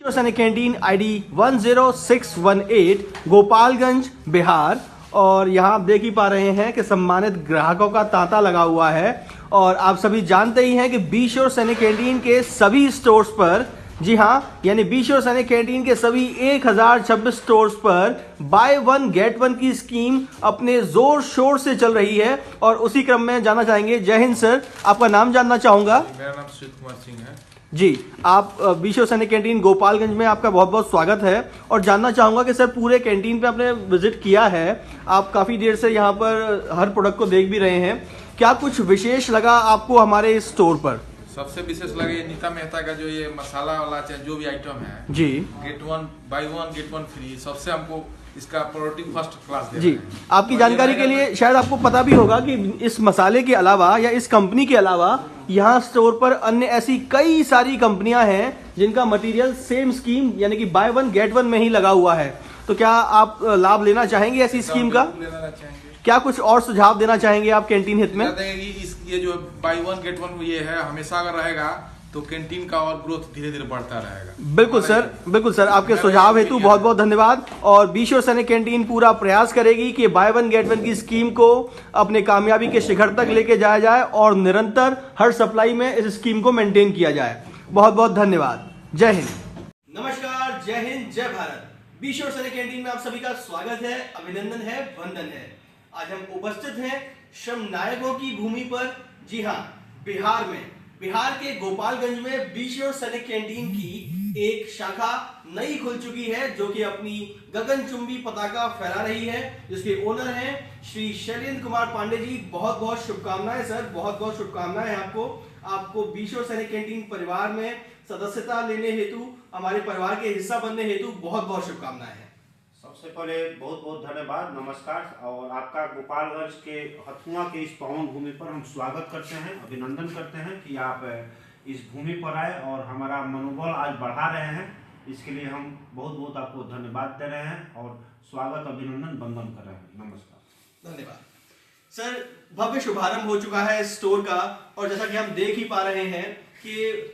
ईश्वर सैनिक canteen ID 10618 Gopalganj Bihar. और यहाँ आप देख ही पा रहे हैं कि सम्मानित ग्राहकों का तांता लगा हुआ है। और आप सभी जानते ही हैं कि बीश्योर सैनिक कैंटीन के सभी स्टोर्स पर, जी हाँ, यानी बीश्योर सैनिक कैंटीन के सभी 1026 स्टोर्स पर बाय वन गेट वन की स्कीम अपने जोर शोर से चल रही है। और उसी क्रम में जानना चाहेंगे, जय हिंद सर, आपका नाम जानना चाहूंगा। मेरा नाम श्री कुमार सिंह है जी। आप बीश्योर सैनिक कैंटीन गोपालगंज में आपका बहुत बहुत स्वागत है। और जानना चाहूंगा कि सर पूरे कैंटीन पे आपने विजिट किया है, आप काफी देर से यहाँ पर हर प्रोडक्ट को देख भी रहे हैं, क्या कुछ विशेष लगा आपको हमारे इस स्टोर पर? सबसे विशेष लगे ये नीता मेहता का जो ये मसाला वाला चाहे जो भी आइटम है जी, get one buy one get one free, सबसे हमको इसका प्रोडक्ट फर्स्ट क्लास दे जी। रहे हैं। आपकी और जानकारी ये के लिए शायद आपको पता भी होगा कि इस मसाले के अलावा या इस कंपनी के अलावा यहाँ स्टोर पर अन्य ऐसी कई सारी कंपनियां हैं जिनका मटेरियल सेम स्कीम यानी कि बाय वन गेट वन में ही लगा हुआ है। तो क्या आप लाभ लेना चाहेंगे ऐसी स्कीम का? लेना चाहेंगे। क्या कुछ और सुझाव देना चाहेंगे आप कैंटीन हित में? ये जो बाय वन गेट वन ये है, हमेशा अगर रहेगा तो कैंटीन का और ग्रोथ धीरे धीरे बढ़ता रहेगा। बिल्कुल सर, बिल्कुल सर, आपके सुझाव हेतु बहुत बहुत धन्यवाद। और बीश्योर सैनिक कैंटीन पूरा प्रयास करेगी कि बाय वन गेट वन की स्कीम को अपने कामयाबी के शिखर तक लेके जाया जाए और निरंतर हर सप्लाई में इस स्कीम को मेंटेन किया जाए। बहुत बहुत धन्यवाद। जय हिंद। नमस्कार, जय हिंद, जय भारत। बीश्योर सैनिक कैंटीन में आप सभी का स्वागत है, अभिनंदन है, वंदन है। आज हम उपस्थित हैं श्रम नायकों की भूमि पर। जी हाँ, बिहार में, बिहार के गोपालगंज में बीश्योर सैनिक कैंटीन की एक शाखा नई खुल चुकी है जो कि अपनी गगनचुंबी पताका फहरा रही है, जिसके ओनर हैं श्री शैलेंद्र कुमार पांडे जी। बहुत बहुत शुभकामनाएं सर, बहुत बहुत शुभकामनाएं आपको बीश्योर सैनिक कैंटीन परिवार में सदस्यता लेने हेतु, हमारे परिवार के हिस्सा बनने हेतु बहुत बहुत शुभकामनाएं हैं। सबसे पहले बहुत बहुत धन्यवाद, नमस्कार। और आपका गोपालगंज के हथुआ के इस पावन भूमि पर हम स्वागत करते हैं, अभिनंदन करते हैं कि आप इस भूमि पर आए और हमारा मनोबल आज बढ़ा रहे हैं। इसके लिए हम बहुत बहुत आपको धन्यवाद दे रहे हैं और स्वागत, अभिनंदन, वंदन कर रहे हैं। नमस्कार। धन्यवाद सर। भव्य शुभारंभ हो चुका है स्टोर का और जैसा कि हम देख ही पा रहे हैं कि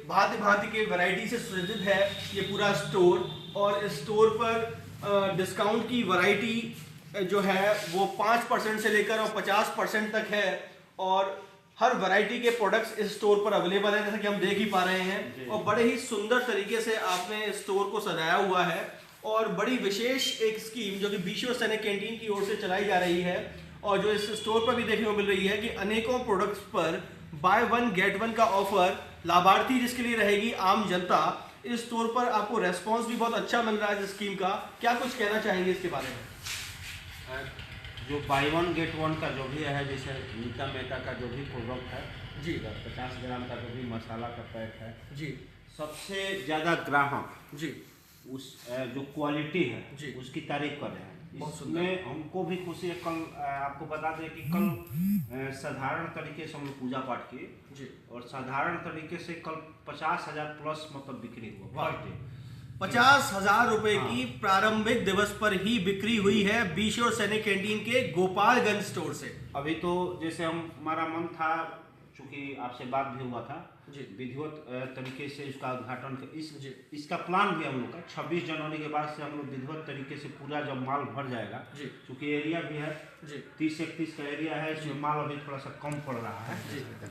भांति भांति के वैरायटी से सुसज्जित है ये पूरा स्टोर। और इस स्टोर पर डिस्काउंट की वैरायटी जो है वो 5% से लेकर और 50% तक है। और हर वैरायटी के प्रोडक्ट्स इस स्टोर पर अवेलेबल है, जैसा कि हम देख ही पा रहे हैं। और बड़े ही सुंदर तरीके से आपने स्टोर को सजाया हुआ है। और बड़ी विशेष एक स्कीम जो कि बीश्योर सैनिक कैंटीन की ओर से चलाई जा रही है और जो इस स्टोर पर भी देखने को मिल रही है कि अनेकों प्रोडक्ट्स पर बाय वन गेट वन का ऑफर, लाभार्थी जिसके लिए रहेगी आम जनता। इस स्टोर पर आपको रेस्पॉन्स भी बहुत अच्छा मिल रहा है इस स्कीम का। क्या कुछ कहना चाहेंगे इसके बारे में? जो बाय वन गेट वन का जो भी है, जैसे नीता मेहता का जो भी प्रोडक्ट है जी, 50 ग्राम का जो भी मसाला का पैक है जी, सबसे ज़्यादा ग्राहक जी, उस जो क्वालिटी है जी, उसकी तारीफ कर रहे हैं। बहुत इसमें हमको भी खुशी है। कल आपको बता दें कि कल साधारण तरीके से हम लोग पूजा पाठ किए जी। और साधारण तरीके से कल 50,000 प्लस मतलब बिक्री हुआ पर डे। 50,000 रुपए की प्रारंभिक दिवस पर ही बिक्री हुई है बीश्योर सैनिक कैंटीन के गोपालगंज स्टोर से। अभी तो जैसे हमारा मन था, चूंकि आपसे बात भी हुआ था जी, विधिवत तरीके से इसका उद्घाटन इसका प्लान भी हम लोग का 26 जनवरी के बाद से हम लोग विधिवत तरीके से पूरा जब माल भर जाएगा, चूंकि एरिया भी है 30-31 का एरिया है, इसमें माल अभी थोड़ा सा कम पड़ रहा है,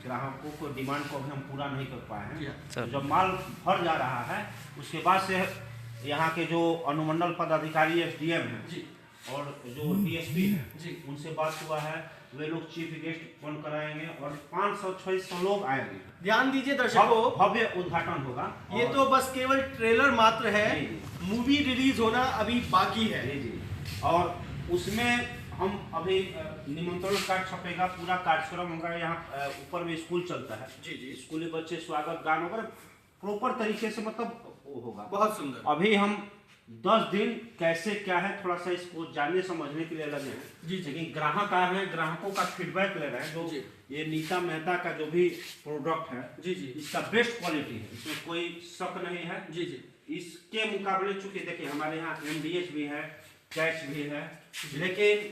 ग्राहकों को डिमांड को अभी हम पूरा नहीं कर पाए हैं। तो जब माल भर जा रहा है उसके बाद से यहाँ के जो अनुमंडल पदाधिकारी SDM है और जो DSP है उनसे बात हुआ है, वे लोग चीफ गेस्ट बन कर आएंगे और 500-600 लोग आएंगे। ध्यान दीजिए दर्शकों, भव्य उद्घाटन होगा। ये तो बस केवल ट्रेलर मात्र है, मूवी रिलीज होना अभी बाकी है। जी। और उसमें हम अभी निमंत्रण कार्ड छपेगा, पूरा कार्यक्रम होगा। यहाँ ऊपर में स्कूल चलता है, जी, स्कूली बच्चे स्वागत गान वगैरह प्रॉपर तरीके से मतलब वो होगा। बहुत सुंदर। अभी हम 10 दिन कैसे क्या है थोड़ा सा इसको जानने समझने के लिए लगे हैं। जी, लेकिन ग्राहक आ रहे हैं, ग्राहकों का फीडबैक ले रहे हैं। जो ये नीता मेहता का जो भी प्रोडक्ट है, जी, इसका बेस्ट क्वालिटी है, इसमें कोई शक नहीं है। जी, इसके मुकाबले चूंकि देखिए हमारे यहाँ MDH भी है, कैच भी है, लेकिन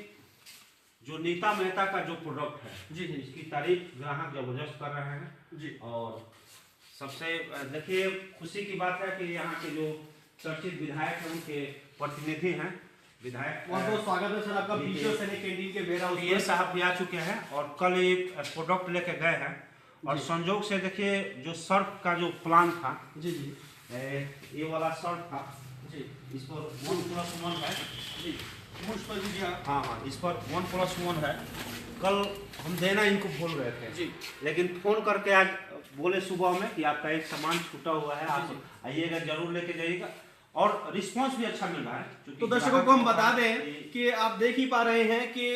जो नीता मेहता का जो प्रोडक्ट है, जी, इसकी तारीफ ग्राहक जबरदस्त कर रहे हैं। जी। और सबसे देखिए खुशी की बात है कि यहाँ के जो चर्चित विधायक हैं, उनके प्रतिनिधि हैं विधायक। बहुत बहुत स्वागत है सर आपका बीशो सैनिक कैंटीन के वेयर हाउस ये साहब भी आ चुके हैं और कल एक प्रोडक्ट लेके गए हैं और संजोग से देखिए जो सर्फ का जो प्लान था जी जी ये वाला सर्फ था जी इस पर 1+1 है जी मुझ पर भी जी हाँ हाँ इस पर 1+1 है। कल हम देना इनको भूल गए थे जी लेकिन फोन करके आज बोले सुबह में कि आपका एक सामान छूटा हुआ है, आप आइएगा जरूर लेके जाइएगा और रिस्पांस भी अच्छा मिल रहा है। तो दर्शकों को हम बता दें कि आप देख ही पा रहे हैं कि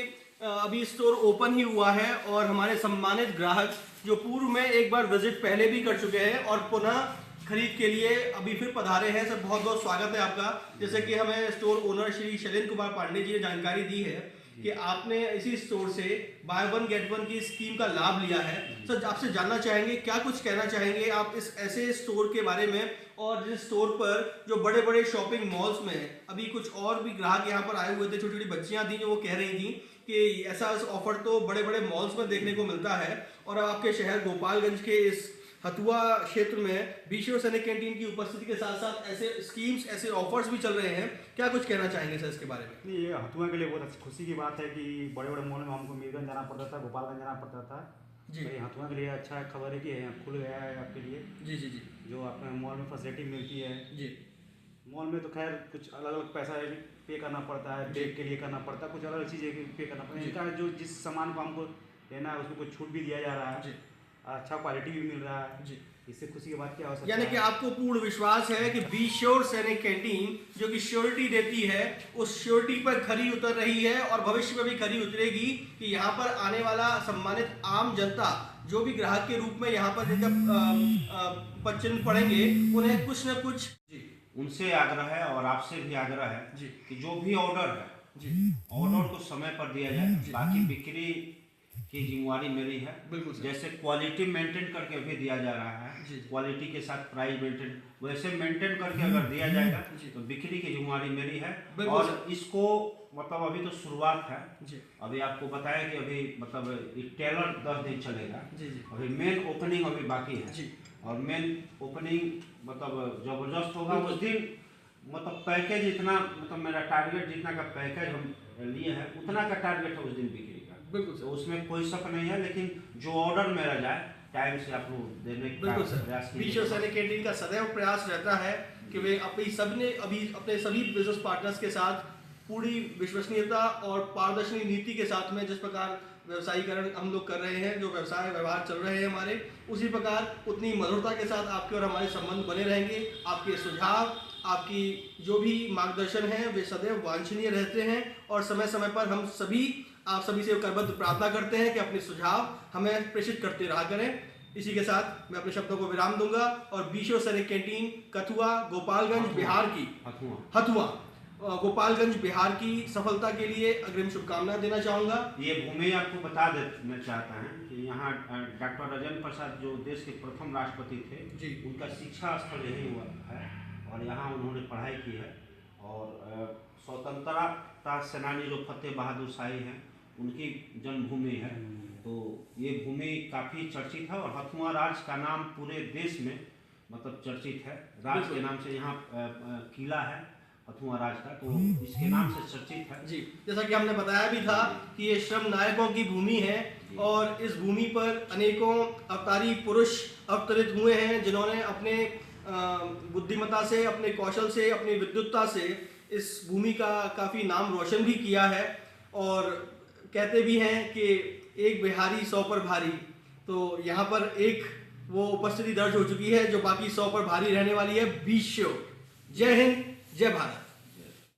अभी स्टोर ओपन ही हुआ है और हमारे सम्मानित ग्राहक जो पूर्व में एक बार विजिट पहले भी कर चुके हैं और पुनः खरीद के लिए अभी फिर पधारे हैं। सर बहुत बहुत स्वागत है आपका। जैसे कि हमें स्टोर ओनर श्री शैलेंद्र कुमार पांडे जी ने जानकारी दी है कि आपने इसी स्टोर से बाय वन गेट वन की स्कीम का लाभ लिया है। सर आपसे जानना चाहेंगे, क्या कुछ कहना चाहेंगे आप इस ऐसे स्टोर के बारे में, और जिस स्टोर पर जो बड़े बड़े शॉपिंग मॉल्स में अभी कुछ और भी ग्राहक यहाँ पर आए हुए थे, छोटी छोटी बच्चियाँ थी जो वो कह रही थी कि ऐसा ऑफर तो बड़े बड़े मॉल्स में देखने को मिलता है और आपके शहर गोपालगंज के इस हथुआ क्षेत्र में बीशो सैनिक कैंटीन की उपस्थिति के साथ साथ ऐसे स्कीम्स, ऐसे ऑफर्स भी चल रहे हैं। क्या कुछ कहना चाहेंगे सर इसके बारे में? नहीं, ये हथुआ के लिए बहुत अच्छी खुशी की बात है कि बड़े बड़े मॉल में हमको मीरगंज जाना पड़ता था, गोपालगंज जाना पड़ता था जी। तो ये हथुआ के लिए अच्छा खबर है कि यहाँ खुल गया है आपके लिए जी जी जी जो आपके मॉल में फैसिलिटी मिलती है। जी मॉल में तो खैर कुछ अलग अलग पैसा पे करना पड़ता है, बैग के लिए करना पड़ता है, कुछ अलग चीज़ें पे करना पड़ता है। इनका जो जिस सामान को हमको लेना है उसमें कुछ छूट भी दिया जा रहा है, अच्छा क्वालिटी भी मिल रहा है जी। इससे खुशी की बात क्या हो सकती है। यानी कि आपको पूर्ण विश्वास है कि बीशो सैनिक कैंटीन जो कि श्योरिटी देती है उस श्योरिटी पर खरी उतर रही है और भविष्य में भी खरी उतरेगी कि यहाँ पर आने वाला सम्मानित आम जनता जो भी ग्राहक के रूप में यहाँ पर जिनका पच्चीन पड़ेंगे उन्हें कुछ न कुछ उनसे आग्रह है और आपसे भी आग्रह है जी। कि जो भी ऑर्डर है जी ऑर्डर को समय पर दिया जाए। बाकी बिक्री की जिम्मेवारी मेरी है। बिल्कुल सर। जैसे क्वालिटी मेंटेन करके भी दिया जा रहा है, जी। क्वालिटी के साथ प्राइस मेंटेन वैसे मेंटेन करके अगर दिया जाएगा जी। तो बिक्री की जिम्मेवारी मेरी है। बिल्कुल और सर। इसको मतलब अभी तो शुरुआत है, जी अभी आपको बताया कि अभी मतलब टेलर 10 दिन चलेगा, जी जी अभी मेन ओपनिंग अभी बाकी है जी। और मेन ओपनिंग मतलब जबरदस्त होगा उस दिन। मतलब पैकेज इतना मतलब मेरा टारगेट जितना का पैकेज हम लिए हैं उतना का टारगेट है उस दिन बिक्री का। बिल्कुल तो उसमें कोई शक नहीं है, लेकिन जो ऑर्डर मेरा जाए टाइम से आप लोग देने का बिल्कुल प्रयास सर। बीशो सैनिक कैंटीन का सदैव प्रयास रहता है कि वे अपनी सबने अभी अपने सभी बिजनेस पार्टनर्स के साथ पूरी विश्वसनीयता और पारदर्शी नीति के साथ में जिस प्रकार व्यवसायीकरण हम लोग कर रहे हैं, जो व्यवसाय व्यवहार चल रहे हैं हमारे, उसी प्रकार उतनी मधुरता के साथ आपके और हमारे संबंध बने रहेंगे। आपके सुझाव, आपकी जो भी मार्गदर्शन है वे सदैव वांछनीय रहते हैं और समय समय पर हम सभी आप सभी से करबद्ध प्रार्थना करते हैं कि अपने सुझाव हमें प्रेषित करते रहा करें। इसी के साथ मैं अपने शब्दों को विराम दूंगा और बीशो सैनिक कैंटीन कथुआ गोपालगंज बिहार की हथुआ गोपालगंज बिहार की सफलता के लिए अग्रिम शुभकामनाएं देना चाहूंगा। ये भूमि आपको बता देना चाहता है कि यहाँ डॉक्टर राजेंद्र प्रसाद जो देश के प्रथम राष्ट्रपति थे जी। उनका शिक्षा स्थल यही हुआ है और यहाँ उन्होंने पढ़ाई की है। और स्वतंत्रता सेनानी जो फतेह बहादुर शाही हैं उनकी जन्मभूमि है। तो ये भूमि काफ़ी चर्चित है और हथुआ राज का नाम पूरे देश में मतलब चर्चित है। राज के नाम से यहाँ किला है हथुआ राज का, तो इसके नाम से चर्चित है जी। जैसा कि हमने बताया भी था कि ये श्रम नायकों की भूमि है और इस भूमि पर अनेकों अवतारी पुरुष अवतरित हुए हैं जिन्होंने अपने बुद्धिमत्ता से, अपने कौशल से, अपनी विद्युत्ता से इस भूमि का काफ़ी नाम रोशन भी किया है। और कहते भी हैं कि एक बिहारी 100 पर भारी, तो यहाँ पर एक वो उपस्थिति दर्ज हो चुकी है जो बाकी 100 पर भारी रहने वाली है। बीशो। जय हिंद, जय भारत।